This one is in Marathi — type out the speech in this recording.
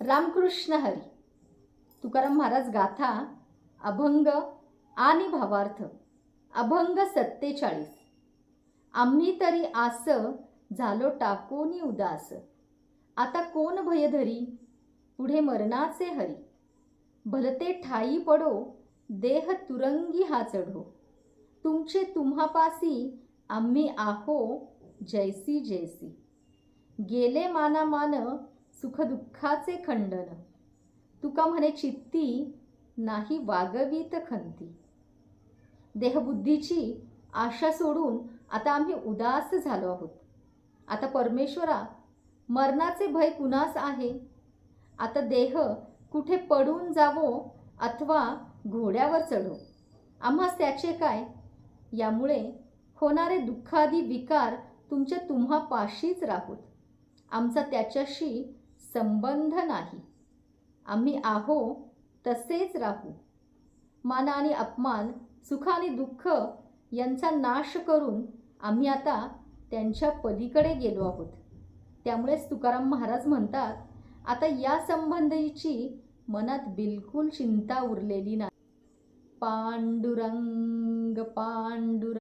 रामकृष्ण हरी. तुकाराम महाराज गाथा अभंग आणि भावार्थ. अभंग 47. आम्ही तरी आस झालो टाकोनी उदास, आता कोण भय धरी पुढे मरणाचे हरी. भलते ठाई पडो देह तुरंगी हा चढो, तुमचे तुम्हापासी आम्ही आहो जैसी जैसी. गेले मानामान सुखदुःखाचे खंडन, तुका म्हणे चित्ती नाही वागवीत खंती. देहबुद्धीची आशा सोडून आता आम्ही उदास झालो आहोत. आता परमेश्वरा, मरणाचे भय कुणास आहे. आता देह कुठे पडून जावो अथवा घोड्यावर चढो, आम्हास त्याचे काय. यामुळे होणारे दुःखादी विकार तुमच्या तुम्हापाशीच राहोत, आमचा त्याच्याशी संबंध नाही. आम्ही आहो तसेच राहू. मान आणि अपमान, सुख आणि दुःख यांचा नाश करून आम्ही आता त्यांच्या पलीकडे गेलो आहोत. त्यामुळेच तुकाराम महाराज म्हणतात, आता या संबंधीची मनात बिलकुल चिंता उरलेली नाही. पांडुरंग पांडुरंग.